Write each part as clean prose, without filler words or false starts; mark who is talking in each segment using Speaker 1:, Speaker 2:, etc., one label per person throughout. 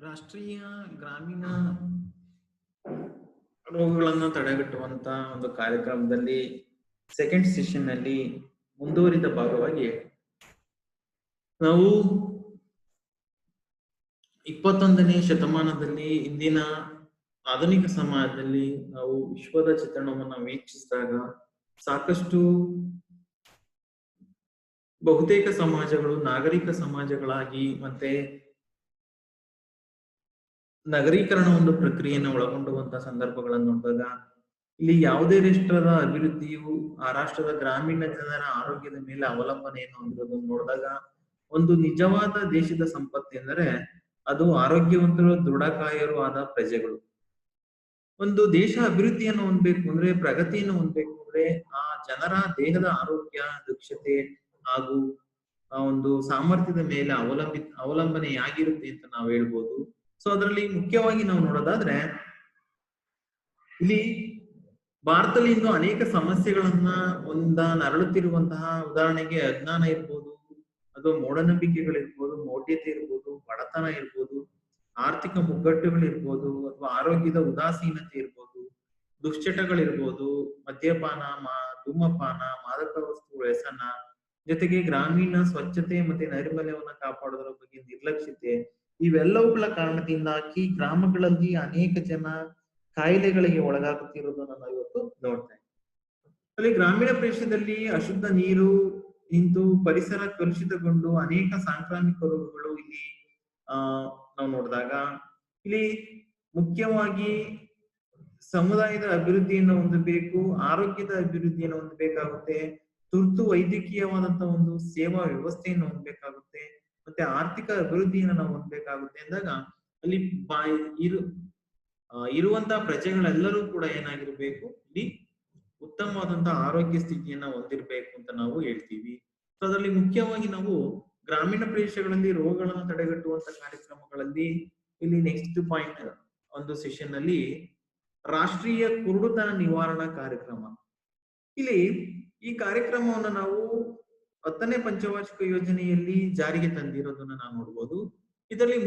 Speaker 1: ರಾಷ್ಟ್ರೀಯ ಗ್ರಾಮೀಣ ರೋಗಗಳನ್ನು ತಡೆಗಟ್ಟುವಂತ ಒಂದು ಕಾರ್ಯಕ್ರಮದಲ್ಲಿ ಸೆಕೆಂಡ್ ಸೆಷನ್ ನಲ್ಲಿ ಮುಂದುವರಿದ ಭಾಗವಾಗಿ ನಾವು 21ನೇ ಶತಮಾನದಲ್ಲಿ ಇಂದಿನ ಆಧುನಿಕ ಸಮಾಜದಲ್ಲಿ ನಾವು ವಿಶ್ವದ ಚಿತ್ರಣವನ್ನು ವೀಕ್ಷಿಸಿದಾಗ ಸಾಕಷ್ಟು ಬಹುತೇಕ ಸಮಾಜಗಳು ನಾಗರಿಕ ಸಮಾಜಗಳಾಗಿ ಮತ್ತೆ ನಗರೀಕರಣ ಒಂದು ಪ್ರಕ್ರಿಯೆಯನ್ನು ಒಳಗೊಂಡುವಂತಹ ಸಂದರ್ಭಗಳನ್ನು ನೋಡಿದಾಗ ಇಲ್ಲಿ ಯಾವುದೇ ರಾಷ್ಟ್ರದ ಅಭಿವೃದ್ಧಿಯು ಆ ರಾಷ್ಟ್ರದ ಗ್ರಾಮೀಣ ಜನರ ಆರೋಗ್ಯದ ಮೇಲೆ ಅವಲಂಬನೆಯನ್ನು ಹೊಂದಿರೋದನ್ನು ನೋಡಿದಾಗ ಒಂದು ನಿಜವಾದ ದೇಶದ ಸಂಪತ್ತು ಎಂದರೆ ಅದು ಆರೋಗ್ಯವಂತರು ದೃಢಕಾಯರು ಆದ ಪ್ರಜೆಗಳು. ಒಂದು ದೇಶ ಅಭಿವೃದ್ಧಿಯನ್ನು ಹೊಂದಬೇಕು ಅಂದ್ರೆ ಪ್ರಗತಿಯನ್ನು ಹೊಂದಬೇಕು ಅಂದ್ರೆ ಆ ಜನರ ದೇಹದ ಆರೋಗ್ಯ ದಕ್ಷತೆ ಹಾಗೂ ಆ ಒಂದು ಸಾಮರ್ಥ್ಯದ ಮೇಲೆ ಅವಲಂಬನೆಯಾಗಿರುತ್ತೆ ಅಂತ ನಾವು ಹೇಳ್ಬೋದು. ಸೊ ಅದರಲ್ಲಿ ಮುಖ್ಯವಾಗಿ ನಾವು ನೋಡೋದಾದ್ರೆ ಇಲ್ಲಿ ಭಾರತದಲ್ಲಿ ಇಂದು ಅನೇಕ ಸಮಸ್ಯೆಗಳನ್ನ ನರಳುತ್ತಿರುವಂತಹ ಉದಾಹರಣೆಗೆ ಅಜ್ಞಾನ ಇರ್ಬೋದು, ಅಥವಾ ಮೂಢನಂಬಿಕೆಗಳಿರ್ಬೋದು, ಮೌಢ್ಯತೆ ಇರ್ಬೋದು, ಬಡತನ ಇರ್ಬೋದು, ಆರ್ಥಿಕ ಮುಗ್ಗಟ್ಟುಗಳಿರ್ಬೋದು, ಅಥವಾ ಆರೋಗ್ಯದ ಉದಾಸೀನತೆ ಇರ್ಬೋದು, ದುಶ್ಚಟಗಳಿರ್ಬೋದು, ಮದ್ಯಪಾನ, ಧೂಮಪಾನ, ಮಾದಕ ವಸ್ತು ವ್ಯಸನ, ಜೊತೆಗೆ ಗ್ರಾಮೀಣ ಸ್ವಚ್ಛತೆ ಮತ್ತೆ ನೈರ್ಮಲ್ಯವನ್ನ ಕಾಪಾಡೋದ್ರ ಬಗ್ಗೆ ನಿರ್ಲಕ್ಷ್ಯತೆ, ಇವೆಲ್ಲವುಗಳ ಕಾರಣದಿಂದಾಗಿ ಗ್ರಾಮಗಳಲ್ಲಿ ಅನೇಕ ಜನ ಕಾಯಿಲೆಗಳಿಗೆ ಒಳಗಾಗುತ್ತಿರುವುದನ್ನು ನಾವು ಇವತ್ತು ನೋಡ್ತೇವೆ. ಅಲ್ಲಿ ಗ್ರಾಮೀಣ ಪ್ರದೇಶದಲ್ಲಿ ಅಶುದ್ಧ ನೀರು ನಿಂತು ಪರಿಸರ ಕಲುಷಿತಗೊಂಡು ಅನೇಕ ಸಾಂಕ್ರಾಮಿಕ ರೋಗಗಳು ಇಲ್ಲಿ ನಾವು ನೋಡಿದಾಗ ಇಲ್ಲಿ ಮುಖ್ಯವಾಗಿ ಸಮುದಾಯದ ಅಭಿವೃದ್ಧಿಯನ್ನು ಹೊಂದಬೇಕು, ಆರೋಗ್ಯದ ಅಭಿವೃದ್ಧಿಯನ್ನು ಹೊಂದಬೇಕಾಗುತ್ತೆ, ತುರ್ತು ವೈದ್ಯಕೀಯವಾದಂತಹ ಒಂದು ಸೇವಾ ವ್ಯವಸ್ಥೆಯನ್ನು ಹೊಂದಬೇಕಾಗುತ್ತೆ, ಮತ್ತೆ ಆರ್ಥಿಕ ಅಭಿವೃದ್ಧಿಯನ್ನು ನಾವು ಹೊಂದಬೇಕಾಗುತ್ತೆ ಅಂದಾಗ ಅಲ್ಲಿ ಇರುವಂತಹ ಪ್ರಜೆಗಳೆಲ್ಲರೂ ಕೂಡ ಏನಾಗಿರ್ಬೇಕು, ಇಲ್ಲಿ ಉತ್ತಮವಾದಂತಹ ಆರೋಗ್ಯ ಸ್ಥಿತಿಯನ್ನ ಹೊಂದಿರ್ಬೇಕು ಅಂತ ನಾವು ಹೇಳ್ತೀವಿ. ಸೊ ಅದರಲ್ಲಿ ಮುಖ್ಯವಾಗಿ ನಾವು ಗ್ರಾಮೀಣ ಪ್ರದೇಶಗಳಲ್ಲಿ ರೋಗಗಳನ್ನು ತಡೆಗಟ್ಟುವಂತ ಕಾರ್ಯಕ್ರಮಗಳಲ್ಲಿ ಇಲ್ಲಿ ನೆಕ್ಸ್ಟ್ ಪಾಯಿಂಟ್ ಒಂದು ಸೆಷನ್ ಅಲ್ಲಿ ರಾಷ್ಟ್ರೀಯ ಕುರುಡುತನ ನಿವಾರಣಾ ಕಾರ್ಯಕ್ರಮ. ಇಲ್ಲಿ ಈ ಕಾರ್ಯಕ್ರಮವನ್ನು ನಾವು 10ನೇ ಪಂಚವಾರ್ಷಿಕ ಯೋಜನೆಯಲ್ಲಿ ಜಾರಿಗೆ ತಂದಿರೋದನ್ನ ನಾವು ನೋಡ್ಬೋದು. ಇದರಲ್ಲಿ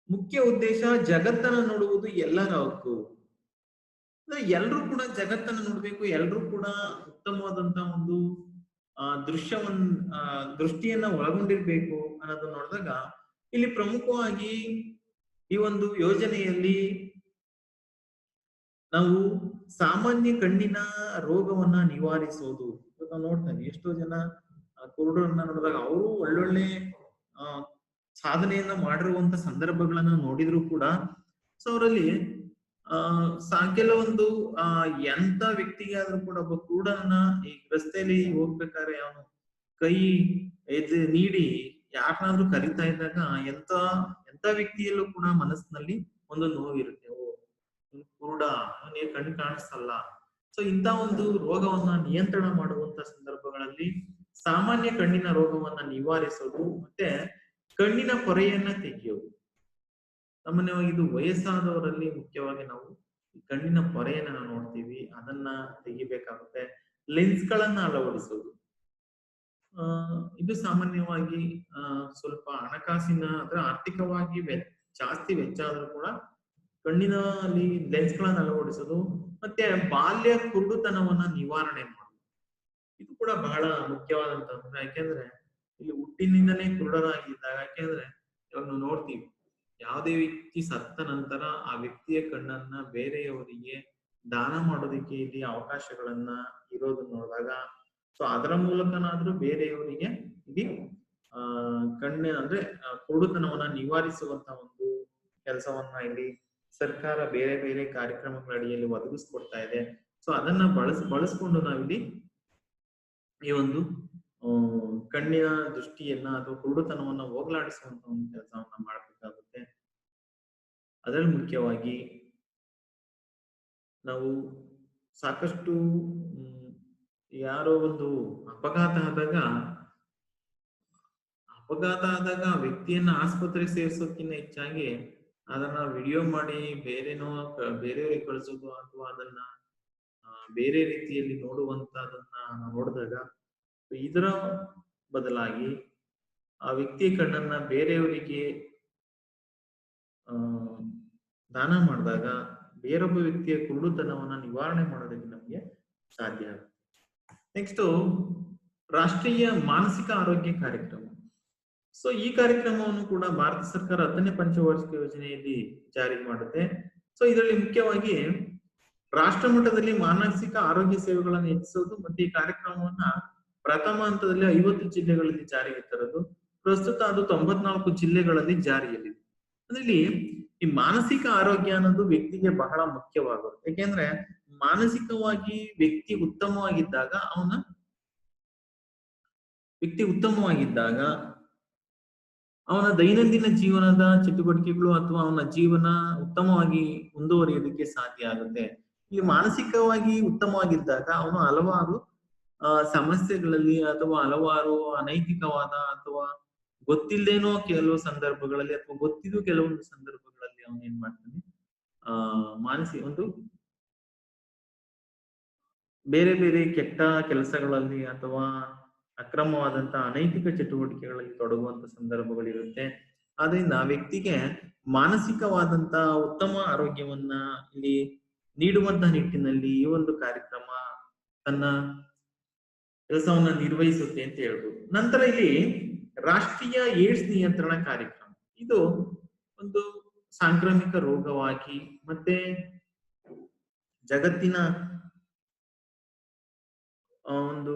Speaker 1: ಮುಖ್ಯ ಉದ್ದೇಶ ಜಗತ್ತನ್ನ ನೋಡುವುದು ಎಲ್ಲರ ಹಕ್ಕು. ಎಲ್ರೂ ಕೂಡ ಜಗತ್ತನ್ನು ನೋಡ್ಬೇಕು, ಎಲ್ರೂ ಕೂಡ ಉತ್ತಮವಾದಂತ ಒಂದು ದೃಷ್ಟಿಯನ್ನ ಒಳಗೊಂಡಿರ್ಬೇಕು ಅನ್ನೋದನ್ನ ನೋಡಿದಾಗ ಇಲ್ಲಿ ಪ್ರಮುಖವಾಗಿ ಈ ಒಂದು ಯೋಜನೆಯಲ್ಲಿ ನಾವು ಸಾಮಾನ್ಯ ಕಣ್ಣಿನ ರೋಗವನ್ನ ನಿವಾರಿಸೋದು. ನಾವು ನೋಡ್ತೇವೆ ಎಷ್ಟೋ ಜನ ಕುರುಡರನ್ನ ನೋಡಿದಾಗ ಅವರು ಒಳ್ಳೊಳ್ಳೆ ಸಾಧನೆಯನ್ನ ಮಾಡಿರುವಂತ ಸಂದರ್ಭಗಳನ್ನ ನೋಡಿದ್ರು ಕೂಡ ಸೊ ಅವರಲ್ಲಿ ಕೆಲವೊಂದು ಎಂತ ವ್ಯಕ್ತಿಗೆ ಆದ್ರೂ ಕೂಡ ಒಬ್ಬ ಕುರುಡನ ಈ ರಸ್ತೆಯಲ್ಲಿ ಹೋಗ್ಬೇಕಾದ್ರೆ ಅವನು ಕೈ ನೀಡಿ ಯಾರನ್ನಾದ್ರೂ ಕರಿತಾ ಇದ್ದಾಗ ಎಂತ ವ್ಯಕ್ತಿಯಲ್ಲೂ ಕೂಡ ಮನಸ್ಸಿನಲ್ಲಿ ಒಂದು ನೋವಿರುತ್ತೆ, ಕುರುಡ, ಅವನಿಗೆ ಕಣ್ಣು ಕಾಣಿಸ್ತಲ್ಲ. ಸೊ ಇಂತ ಒಂದು ರೋಗವನ್ನ ನಿಯಂತ್ರಣ ಮಾಡುವಂತ ಸಂದರ್ಭಗಳಲ್ಲಿ ಸಾಮಾನ್ಯ ಕಣ್ಣಿನ ರೋಗವನ್ನ ನಿವಾರಿಸೋದು ಮತ್ತೆ ಕಣ್ಣಿನ ಪೊರೆಯನ್ನ ತೆಗೆಯೋದು. ಸಾಮಾನ್ಯವಾಗಿ ಇದು ವಯಸ್ಸಾದವರಲ್ಲಿ ಮುಖ್ಯವಾಗಿ ನಾವು ಕಣ್ಣಿನ ಪೊರೆಯನ್ನ ನಾವು ನೋಡ್ತೀವಿ, ಅದನ್ನ ತೆಗಿಬೇಕಾಗುತ್ತೆ. ಲೆನ್ಸ್ ಗಳನ್ನ ಅಳವಡಿಸೋದು ಇದು ಸಾಮಾನ್ಯವಾಗಿ ಸ್ವಲ್ಪ ಹಣಕಾಸಿನ ಅಥವಾ ಆರ್ಥಿಕವಾಗಿ ಜಾಸ್ತಿ ವೆಚ್ಚ ಆದ್ರೂ ಕೂಡ ಕಣ್ಣಿನಲ್ಲಿ ಲೆನ್ಸ್ ಗಳನ್ನ ಅಳವಡಿಸೋದು ಮತ್ತೆ ಬಾಲ್ಯ ಕುರುಡುತನವನ್ನ ನಿವಾರಣೆ ಮಾಡೋದು ಇದು ಕೂಡ ಬಹಳ ಮುಖ್ಯವಾದಂತ. ಯಾಕೆಂದ್ರೆ ಇಲ್ಲಿ ಹುಟ್ಟಿನಿಂದನೇ ಕುರುಡರಾಗಿದ್ದಾಗ, ಯಾಕೆಂದ್ರೆ ಇವಾಗ ನಾವು ನೋಡ್ತೀವಿ ಯಾವುದೇ ವ್ಯಕ್ತಿ ಸತ್ತ ನಂತರ ಆ ವ್ಯಕ್ತಿಯ ಕಣ್ಣನ್ನ ಬೇರೆಯವರಿಗೆ ದಾನ ಮಾಡೋದಕ್ಕೆ ಇಲ್ಲಿ ಅವಕಾಶಗಳನ್ನ ಇರೋದನ್ನ ನೋಡಿದಾಗ ಸೊ ಅದರ ಮೂಲಕನಾದ್ರೂ ಬೇರೆಯವರಿಗೆ ಇಲ್ಲಿ ಅಂದ್ರೆ ಕುರುಡುತನವನ್ನ ನಿವಾರಿಸುವಂತ ಒಂದು ಕೆಲಸವನ್ನ ಇಲ್ಲಿ ಸರ್ಕಾರ ಬೇರೆ ಬೇರೆ ಕಾರ್ಯಕ್ರಮಗಳ ಅಡಿಯಲ್ಲಿ ಒದಗಿಸ್ಕೊಡ್ತಾ ಇದೆ. ಸೊ ಅದನ್ನ ಬಳಸ್ಕೊಂಡು ನಾವಿಲ್ಲಿ ಈ ಒಂದು ಕಣ್ಣಿನ ದೃಷ್ಟಿಯನ್ನ ಅಥವಾ ಕುರುಡುತನವನ್ನ ಹೋಗಲಾಡಿಸುವಂತ ಒಂದು ಕೆಲಸವನ್ನ ಮಾಡಬೇಕಾಗುತ್ತೆ. ಅದರಲ್ಲಿ ಮುಖ್ಯವಾಗಿ ನಾವು ಸಾಕಷ್ಟು ಯಾರೋ ಒಂದು ಅಪಘಾತ ಆದಾಗ ವ್ಯಕ್ತಿಯನ್ನ ಆಸ್ಪತ್ರೆಗೆ ಸೇರಿಸೋದಕ್ಕಿಂತ ಹೆಚ್ಚಾಗಿ ಅದನ್ನ ವಿಡಿಯೋ ಮಾಡಿ ಬೇರೆಯವರಿಗೆ ಕಳಿಸೋದು ಅಥವಾ ಅದನ್ನ ಬೇರೆ ರೀತಿಯಲ್ಲಿ ನೋಡುವಂತದನ್ನ ನೋಡಿದಾಗ ಇದರ ಬದಲಾಗಿ ಆ ವ್ಯಕ್ತಿಯ ಕಣ್ಣನ್ನ ಬೇರೆಯವರಿಗೆ ಆ ದಾನ ಮಾಡಿದಾಗ ಬೇರೊಬ್ಬ ವ್ಯಕ್ತಿಯ ಕುರುಡುತನವನ್ನ ನಿವಾರಣೆ ಮಾಡೋದಕ್ಕೆ ನಮಗೆ ಸಾಧ್ಯ ಆಗುತ್ತೆ. ನೆಕ್ಸ್ಟ್ ರಾಷ್ಟ್ರೀಯ ಮಾನಸಿಕ ಆರೋಗ್ಯ ಕಾರ್ಯಕ್ರಮ. ಸೊ ಈ ಕಾರ್ಯಕ್ರಮವನ್ನು ಕೂಡ ಭಾರತ ಸರ್ಕಾರ 10ನೇ ಪಂಚವಾರ್ಷಿಕ ಯೋಜನೆಯಲ್ಲಿ ಜಾರಿ ಮಾಡುತ್ತೆ. ಸೊ ಇದರಲ್ಲಿ ಮುಖ್ಯವಾಗಿ ರಾಷ್ಟ್ರ ಮಟ್ಟದಲ್ಲಿ ಮಾನಸಿಕ ಆರೋಗ್ಯ ಸೇವೆಗಳನ್ನು ಹೆಚ್ಚಿಸೋದು ಮತ್ತೆ ಈ ಕಾರ್ಯಕ್ರಮವನ್ನ ಪ್ರಥಮ ಹಂತದಲ್ಲಿ 50 ಜಿಲ್ಲೆಗಳಲ್ಲಿ ಜಾರಿಗೆ ತರೋದು. ಪ್ರಸ್ತುತ ಅದು 94 ಜಿಲ್ಲೆಗಳಲ್ಲಿ ಜಾರಿಯಲ್ಲಿದೆ. ಅದರಲ್ಲಿ ಈ ಮಾನಸಿಕ ಆರೋಗ್ಯ ಅನ್ನೋದು ವ್ಯಕ್ತಿಗೆ ಬಹಳ ಮುಖ್ಯವಾಗುತ್ತೆ. ಯಾಕೆಂದ್ರೆ ಮಾನಸಿಕವಾಗಿ ವ್ಯಕ್ತಿ ಉತ್ತಮವಾಗಿದ್ದಾಗ ಅವನ ದೈನಂದಿನ ಜೀವನದ ಚಟುವಟಿಕೆಗಳು ಅಥವಾ ಅವನ ಜೀವನ ಉತ್ತಮವಾಗಿ ಮುಂದುವರಿಯೋದಕ್ಕೆ ಸಾಧ್ಯ ಆಗುತ್ತೆ. ಇಲ್ಲಿ ಮಾನಸಿಕವಾಗಿ ಉತ್ತಮವಾಗಿದ್ದಾಗ ಅವನು ಹಲವಾರು ಸಮಸ್ಯೆಗಳಲ್ಲಿ ಅಥವಾ ಹಲವಾರು ಅನೈತಿಕವಾದ ಅಥವಾ ಗೊತ್ತಿಲ್ಲದೇನೋ ಕೆಲವು ಸಂದರ್ಭಗಳಲ್ಲಿ ಅಥವಾ ಗೊತ್ತಿದ್ದು ಕೆಲವೊಂದು ಸಂದರ್ಭಗಳಲ್ಲಿ ಅವನು ಏನ್ ಮಾಡ್ತಾನೆ, ಒಂದು ಬೇರೆ ಬೇರೆ ಕೆಟ್ಟ ಕೆಲಸಗಳಲ್ಲಿ ಅಥವಾ ಅಕ್ರಮವಾದಂತಹ ಅನೈತಿಕ ಚಟುವಟಿಕೆಗಳಲ್ಲಿ ತೊಡಗುವಂತ ಸಂದರ್ಭಗಳಿರುತ್ತೆ. ಆದ್ರಿಂದ ಆ ವ್ಯಕ್ತಿಗೆ ಮಾನಸಿಕವಾದಂತಹ ಉತ್ತಮ ಆರೋಗ್ಯವನ್ನ ಇಲ್ಲಿ ನೀಡುವಂತಹ ನಿಟ್ಟಿನಲ್ಲಿ ಈ ಒಂದು ಕಾರ್ಯಕ್ರಮ ತನ್ನ ಕೆಲಸವನ್ನ ನಿರ್ವಹಿಸುತ್ತೆ ಅಂತ ಹೇಳ್ಬೋದು. ನಂತರ ಇಲ್ಲಿ ರಾಷ್ಟ್ರೀಯ ಏಡ್ಸ್ ನಿಯಂತ್ರಣ ಕಾರ್ಯಕ್ರಮ, ಇದು ಒಂದು ಸಾಂಕ್ರಾಮಿಕ ರೋಗವಾಗಿ ಮತ್ತೆ ಜಗತ್ತಿನ ಒಂದು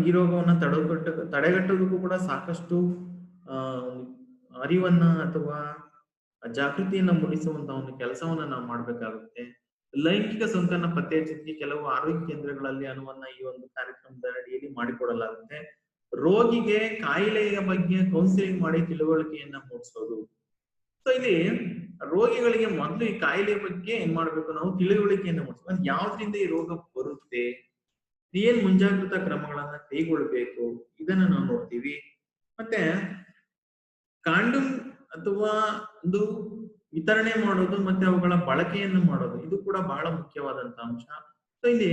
Speaker 1: ಈ ರೋಗವನ್ನ ತಡೆಗಟ್ಟೋದಕ್ಕೂ ಕೂಡ ಸಾಕಷ್ಟು ಅರಿವನ್ನ ಅಥವಾ ಜಾಗೃತಿಯನ್ನ ಮೂಡಿಸುವಂತ ಒಂದು ಕೆಲಸವನ್ನ ನಾವು ಮಾಡ್ಬೇಕಾಗುತ್ತೆ. ಲೈಂಗಿಕ ಸೋಂಕನ್ನ ಪತ್ತೆ ಹಚ್ಚೋದಕ್ಕೆ ಕೆಲವು ಆರೋಗ್ಯ ಕೇಂದ್ರಗಳಲ್ಲಿ ಅನುವನ್ನ ಈ ಒಂದು ಕಾರ್ಯಕ್ರಮದ ಅಡಿಯಲ್ಲಿ ಮಾಡಿಕೊಡಲಾಗುತ್ತೆ. ರೋಗಿಗೆ ಕಾಯಿಲೆಯ ಬಗ್ಗೆ ಕೌನ್ಸಿಲಿಂಗ್ ಮಾಡಿ ತಿಳುವಳಿಕೆಯನ್ನ ಮೂಡಿಸೋದು. ಸೊ ಇಲ್ಲಿ ರೋಗಿಗಳಿಗೆ ಮೊದಲು ಈ ಕಾಯಿಲೆ ಬಗ್ಗೆ ಏನ್ ಮಾಡ್ಬೇಕು, ನಾವು ತಿಳುವಳಿಕೆಯನ್ನ ಮೂಡಿಸ್ಬೇಕು. ಯಾವ್ದ್ರಿಂದ ಈ ರೋಗ ಬರುತ್ತೆ, ಏನ್ ಮುಂಜಾಗ್ರತಾ ಕ್ರಮಗಳನ್ನ ಕೈಗೊಳ್ಬೇಕು, ಇದನ್ನ ನಾವು ನೋಡ್ತೀವಿ. ಮತ್ತೆ ಕಾಂಡೋಮ್ ಅಥವಾ ಒಂದು ವಿತರಣೆ ಮಾಡೋದು ಮತ್ತೆ ಅವುಗಳ ಬಳಕೆಯನ್ನು ಮಾಡೋದು, ಇದು ಕೂಡ ಬಹಳ ಮುಖ್ಯವಾದಂತ ಅಂಶ. ಸೊ ಇಲ್ಲಿ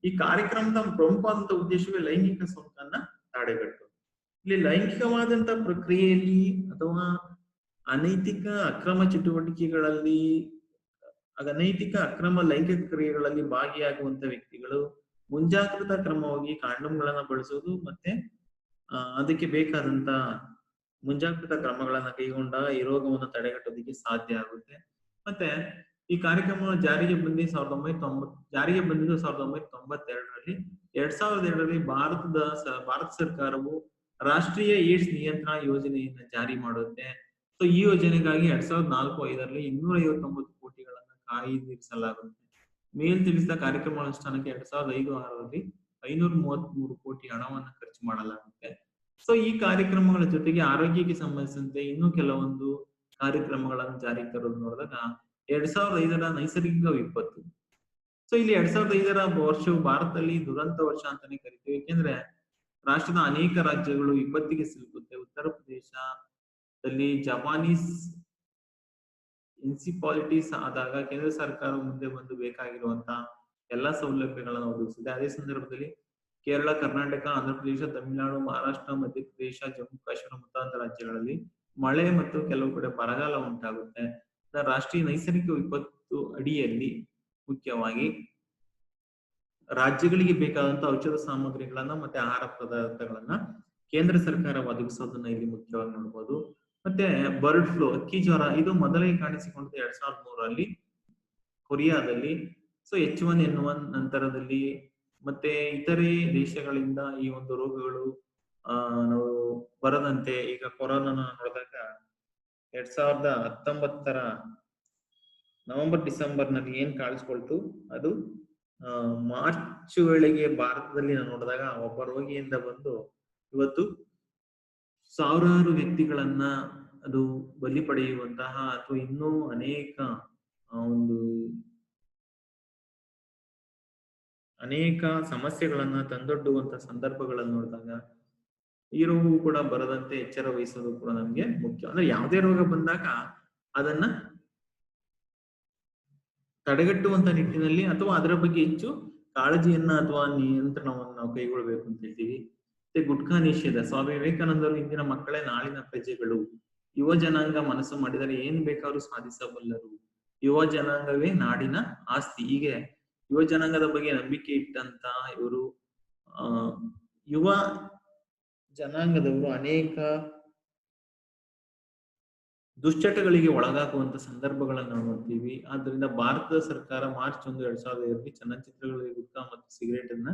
Speaker 1: ಈ ಕಾರ್ಯಕ್ರಮದ ಪ್ರಮುಖವಾದಂತ ಉದ್ದೇಶವೇ ಲೈಂಗಿಕ ಸೋಂಕನ್ನ ತಡೆಗಟ್ಟುವುದು. ಇಲ್ಲಿ ಲೈಂಗಿಕವಾದಂತ ಪ್ರಕ್ರಿಯೆಯಲ್ಲಿ ಅಥವಾ ಅನೈತಿಕ ಅಕ್ರಮ ಚಟುವಟಿಕೆಗಳಲ್ಲಿ ಅನೈತಿಕ ಅಕ್ರಮ ಲೈಂಗಿಕ ಕ್ರಿಯೆಗಳಲ್ಲಿ ಭಾಗಿಯಾಗುವಂತ ವ್ಯಕ್ತಿಗಳು ಮುಂಜಾಗ್ರತಾ ಕ್ರಮವಾಗಿ ಕಾಂಡೋಮ್ಗಳನ್ನ ಬಳಸೋದು ಮತ್ತೆ ಅದಕ್ಕೆ ಬೇಕಾದಂತ ಮುಂಜಾಗ್ರತಾ ಕ್ರಮಗಳನ್ನ ಕೈಗೊಂಡಾಗ ಈ ರೋಗವನ್ನು ತಡೆಗಟ್ಟೋದಕ್ಕೆ ಸಾಧ್ಯ ಆಗುತ್ತೆ. ಮತ್ತೆ ಈ ಕಾರ್ಯಕ್ರಮ ಜಾರಿಗೆ ಬಂದಿದ್ದು 1992ರಲ್ಲಿ 2002ರಲ್ಲಿ ಭಾರತ ಸರ್ಕಾರವು ರಾಷ್ಟ್ರೀಯ ಏಡ್ಸ್ ನಿಯಂತ್ರಣ ಯೋಜನೆಯನ್ನ ಜಾರಿ ಮಾಡುತ್ತೆ. ಸೊ ಈ ಯೋಜನೆಗಾಗಿ 2004-05ರಲ್ಲಿ 259 ಕೋಟಿಗಳನ್ನ ಕಾಯ್ದಿರಿಸಲಾಗುತ್ತೆ. ಮೇಲ್ ತಿಳಿಸಿದ ಕಾರ್ಯಕ್ರಮ ಅನುಷ್ಠಾನಕ್ಕೆ 2005-06ರಲ್ಲಿ 533 ಕೋಟಿ ಹಣವನ್ನು ಖರ್ಚು ಮಾಡಲಾಗುತ್ತೆ. ಸೊ ಈ ಕಾರ್ಯಕ್ರಮಗಳ ಜೊತೆಗೆ ಆರೋಗ್ಯಕ್ಕೆ ಸಂಬಂಧಿಸಿದಂತೆ ಇನ್ನೂ ಕೆಲವೊಂದು ಕಾರ್ಯಕ್ರಮಗಳನ್ನು ಜಾರಿಗೆ ತರೋದು ನೋಡಿದಾಗ 2005ರ ನೈಸರ್ಗಿಕ ವಿಪತ್ತು. ಸೊ ಇಲ್ಲಿ 2005ರ ವರ್ಷವು ಭಾರತದಲ್ಲಿ ದುರಂತ ವರ್ಷ ಅಂತಾನೆ ಕರಿತೀವಿ. ಯಾಕೆಂದ್ರೆ ರಾಷ್ಟ್ರದ ಅನೇಕ ರಾಜ್ಯಗಳು ವಿಪತ್ತಿಗೆ ಸಿಲುಕುತ್ತೆ. ಉತ್ತರ ಪ್ರದೇಶದಲ್ಲಿ ಜಪಾನೀಸ್ ಇನ್ಸಿಪಾಲಿಟೀಸ್ ಆದಾಗ ಕೇಂದ್ರ ಸರ್ಕಾರ ಮುಂದೆ ಬಂದು ಬೇಕಾಗಿರುವಂತ ಎಲ್ಲಾ ಸೌಲಭ್ಯಗಳನ್ನು ಒದಗಿಸಿದೆ. ಅದೇ ಸಂದರ್ಭದಲ್ಲಿ ಕೇರಳ, ಕರ್ನಾಟಕ, ಆಂಧ್ರ ಪ್ರದೇಶ, ತಮಿಳುನಾಡು, ಮಹಾರಾಷ್ಟ್ರ, ಮಧ್ಯಪ್ರದೇಶ, ಜಮ್ಮು ಕಾಶ್ಮೀರ ಮುಂತಾದ ರಾಜ್ಯಗಳಲ್ಲಿ ಮಳೆ ಮತ್ತು ಕೆಲವು ಕಡೆ ಬರಗಾಲ ಉಂಟಾಗುತ್ತೆ. ರಾಷ್ಟ್ರೀಯ ನೈಸರ್ಗಿಕ ವಿಪತ್ತು ಅಡಿಯಲ್ಲಿ ಮುಖ್ಯವಾಗಿ ರಾಜ್ಯಗಳಿಗೆ ಬೇಕಾದಂತ ಔಷಧ ಸಾಮಗ್ರಿಗಳನ್ನ ಮತ್ತೆ ಆಹಾರ ಪದಾರ್ಥಗಳನ್ನ ಕೇಂದ್ರ ಸರ್ಕಾರ ಒದಗಿಸೋದನ್ನ ಇಲ್ಲಿ ಮುಖ್ಯವಾಗಿ ನೋಡ್ಬೋದು. ಮತ್ತೆ ಬರ್ಡ್ ಫ್ಲೂ, ಅಕ್ಕಿ ಜ್ವರ, ಇದು ಮೊದಲಿಗೆ ಕಾಣಿಸಿಕೊಂಡಿದ್ದು 2003ರಲ್ಲಿ ಕೊರಿಯಾದಲ್ಲಿ. ಸೊ H1N1 ನಂತರದಲ್ಲಿ ಮತ್ತೆ ಇತರೆ ದೇಶಗಳಿಂದ ಈ ಒಂದು ರೋಗಗಳು ನಾವು ಬರದಂತೆ ಈಗ ಕೊರೋನಾನ ನೋಡಿದಾಗ 2019ರ ನವೆಂಬರ್-ಡಿಸೆಂಬರ್ನಲ್ಲಿ ಏನ್ ಕಾಣಿಸ್ಕೊಳ್ತು, ಅದು ಮಾರ್ಚ್ ವೇಳೆಗೆ ಭಾರತದಲ್ಲಿ ನಾವು ನೋಡಿದಾಗ ಒಬ್ಬ ರೋಗಿಯಿಂದ ಬಂದು ಇವತ್ತು ಸಾವಿರಾರು ವ್ಯಕ್ತಿಗಳನ್ನ ಅದು ಬಲಿ ಪಡೆಯುವಂತಹ ಅಥವಾ ಇನ್ನೂ ಅನೇಕ ಸಮಸ್ಯೆಗಳನ್ನ ತಂದೊಡ್ಡುವಂತ ಸಂದರ್ಭಗಳನ್ನು ನೋಡಿದಾಗ ಈ ರೋಗವು ಕೂಡ ಬರದಂತೆ ಎಚ್ಚರ ವಹಿಸೋದು ಕೂಡ ನಮ್ಗೆ ಮುಖ್ಯ. ಅಂದ್ರೆ ಯಾವುದೇ ರೋಗ ಬಂದಾಗ ಅದನ್ನ ತಡೆಗಟ್ಟುವಂತ ನಿಟ್ಟಿನಲ್ಲಿ ಅಥವಾ ಅದರ ಬಗ್ಗೆ ಹೆಚ್ಚು ಕಾಳಜಿಯನ್ನ ಅಥವಾ ನಿಯಂತ್ರಣವನ್ನು ನಾವು ಕೈಗೊಳ್ಬೇಕು ಅಂತ ಹೇಳ್ತೀವಿ. ಮತ್ತೆ ಗುಟ್ಕಾ ನಿಷೇಧ. ಸ್ವಾಮಿ ವಿವೇಕಾನಂದರು ಇಂದಿನ ಮಕ್ಕಳೇ ನಾಳಿನ ಪ್ರಜೆಗಳು. ಯುವ ಜನಾಂಗ ಮನಸ್ಸು ಮಾಡಿದರೆ ಏನ್ ಬೇಕಾದ್ರೂ ಸಾಧಿಸಬಲ್ಲರು. ಯುವ ಜನಾಂಗವೇ ನಾಡಿನ ಆಸ್ತಿ. ಹೀಗೆ ಯುವ ಜನಾಂಗದ ಬಗ್ಗೆ ನಂಬಿಕೆ ಇಟ್ಟಂತ ಇವರು ಆ ಯುವ ಜನಾಂಗದವರು ಅನೇಕ ದುಶ್ಚಟಗಳಿಗೆ ಒಳಗಾಗುವಂತ ಸಂದರ್ಭಗಳನ್ನ ನಾವು ನೋಡ್ತೀವಿ. ಆದ್ರಿಂದ ಭಾರತದ ಸರ್ಕಾರ ಮಾರ್ಚ್ 1, 2005 ಚಲನಚಿತ್ರಗಳಲ್ಲಿ ಗುಟ್ಕಾ ಮತ್ತು ಸಿಗರೇಟ್ ಅನ್ನ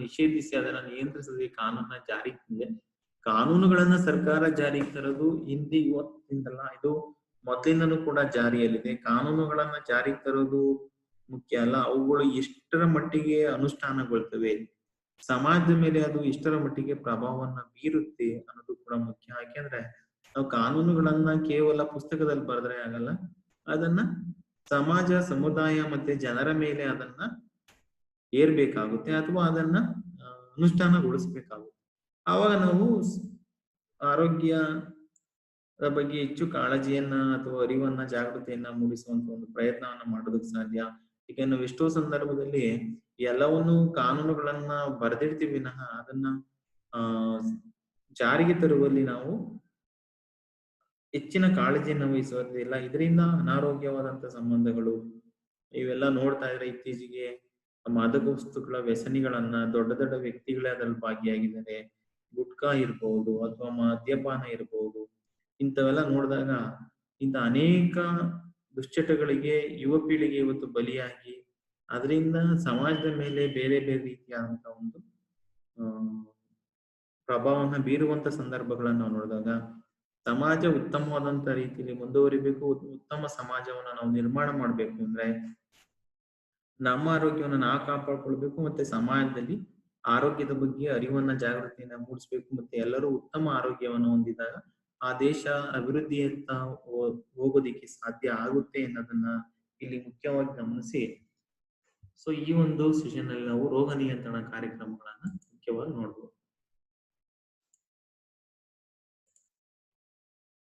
Speaker 1: ನಿಷೇಧಿಸಿ ಅದನ್ನ ನಿಯಂತ್ರಿಸದೆ ಕಾನೂನನ್ನ ಜಾರಿಗೆ ತಂದಿದೆ. ಕಾನೂನುಗಳನ್ನ ಸರ್ಕಾರ ಜಾರಿಗೆ ತರೋದು ಇವತ್ತಿಂದಲ್ಲ, ಇದು ಮೊದಲಿಂದನೂ ಕೂಡ ಜಾರಿಯಲ್ಲಿದೆ. ಕಾನೂನುಗಳನ್ನ ಜಾರಿಗೆ ತರೋದು ಮುಖ್ಯ ಅಲ್ಲ, ಅವುಗಳು ಎಷ್ಟರ ಮಟ್ಟಿಗೆ ಅನುಷ್ಠಾನಗೊಳ್ತವೆ, ಸಮಾಜದ ಮೇಲೆ ಅದು ಎಷ್ಟರ ಮಟ್ಟಿಗೆ ಪ್ರಭಾವವನ್ನ ಬೀರುತ್ತೆ ಅನ್ನೋದು ಕೂಡ ಮುಖ್ಯ. ಯಾಕೆಂದ್ರೆ ನಾವು ಕಾನೂನುಗಳನ್ನ ಕೇವಲ ಪುಸ್ತಕದಲ್ಲಿ ಬರೆದ್ರೆ ಆಗಲ್ಲ, ಅದನ್ನ ಸಮಾಜ, ಸಮುದಾಯ ಮತ್ತೆ ಜನರ ಮೇಲೆ ಅದನ್ನ ಏರ್ಬೇಕಾಗುತ್ತೆ ಅಥವಾ ಅದನ್ನ ಅನುಷ್ಠಾನಗೊಳಿಸ್ಬೇಕಾಗುತ್ತೆ. ಆವಾಗ ನಾವು ಆರೋಗ್ಯದ ಬಗ್ಗೆ ಹೆಚ್ಚು ಕಾಳಜಿಯನ್ನ ಅಥವಾ ಅರಿವನ್ನ, ಜಾಗೃತಿಯನ್ನ ಮೂಡಿಸುವಂತ ಒಂದು ಪ್ರಯತ್ನವನ್ನ ಮಾಡೋದಕ್ಕೆ ಸಾಧ್ಯ. ಈಗ ನಾವು ಎಷ್ಟೋ ಸಂದರ್ಭದಲ್ಲಿ ಎಲ್ಲವನ್ನು ಕಾನೂನುಗಳನ್ನ ಬರೆದಿರ್ತೀವಿ ವಿನಃ ಅದನ್ನ ಜಾರಿಗೆ ತರುವಲ್ಲಿ ನಾವು ಹೆಚ್ಚಿನ ಕಾಳಜಿಯನ್ನು ವಹಿಸುವುದಿಲ್ಲ. ಇದರಿಂದ ಅನಾರೋಗ್ಯವಾದಂತ ಸಂಬಂಧಗಳು ಇವೆಲ್ಲ ನೋಡ್ತಾ ಇದ್ರೆ ಇತ್ತೀಚೆಗೆ ಮಾದಕ ವಸ್ತುಗಳ ವ್ಯಸನಿಗಳನ್ನ ದೊಡ್ಡ ದೊಡ್ಡ ವ್ಯಕ್ತಿಗಳೇ ಅದರಲ್ಲಿ ಭಾಗಿಯಾಗಿದ್ದಾರೆ. ಗುಟ್ಕಾ ಇರ್ಬಹುದು ಅಥವಾ ಮದ್ಯಪಾನ ಇರಬಹುದು, ಇಂಥವೆಲ್ಲ ನೋಡಿದಾಗ ಇಂಥ ಅನೇಕ ದುಶ್ಚಟಗಳಿಗೆ ಯುವ ಪೀಳಿಗೆ ಇವತ್ತು ಬಲಿಯಾಗಿ ಅದರಿಂದ ಸಮಾಜದ ಮೇಲೆ ಬೇರೆ ಬೇರೆ ರೀತಿಯಾದಂತ ಒಂದು ಪ್ರಭಾವವನ್ನು ಬೀರುವಂತ ಸಂದರ್ಭಗಳನ್ನ ನಾವು ನೋಡಿದಾಗ ಸಮಾಜ ಉತ್ತಮವಾದಂತ ರೀತಿಯಲ್ಲಿ ಮುಂದುವರಿಬೇಕು. ಉತ್ತಮ ಸಮಾಜವನ್ನ ನಾವು ನಿರ್ಮಾಣ ಮಾಡ್ಬೇಕು ಅಂದ್ರೆ ನಮ್ಮ ಆರೋಗ್ಯವನ್ನು ನಾವು ಕಾಪಾಡ್ಕೊಳ್ಬೇಕು, ಮತ್ತೆ ಸಮಾಜದಲ್ಲಿ ಆರೋಗ್ಯದ ಬಗ್ಗೆ ಅರಿವನ್ನ, ಜಾಗೃತಿಯನ್ನ ಮೂಡಿಸ್ಬೇಕು. ಮತ್ತೆ ಎಲ್ಲರೂ ಉತ್ತಮ ಆರೋಗ್ಯವನ್ನು ಹೊಂದಿದಾಗ ಆ ದೇಶ ಅಭಿವೃದ್ಧಿಯತ್ತ ಹೋಗೋದಿಕ್ಕೆ ಸಾಧ್ಯ ಆಗುತ್ತೆ ಅನ್ನೋದನ್ನ ಇಲ್ಲಿ ಮುಖ್ಯವಾಗಿ ಗಮನಿಸಿ, ಸೊ ಈ ಒಂದು ಸೆಷನ್ ಅಲ್ಲಿ ನಾವು ರೋಗ ನಿಯಂತ್ರಣ ಕಾರ್ಯಕ್ರಮಗಳನ್ನ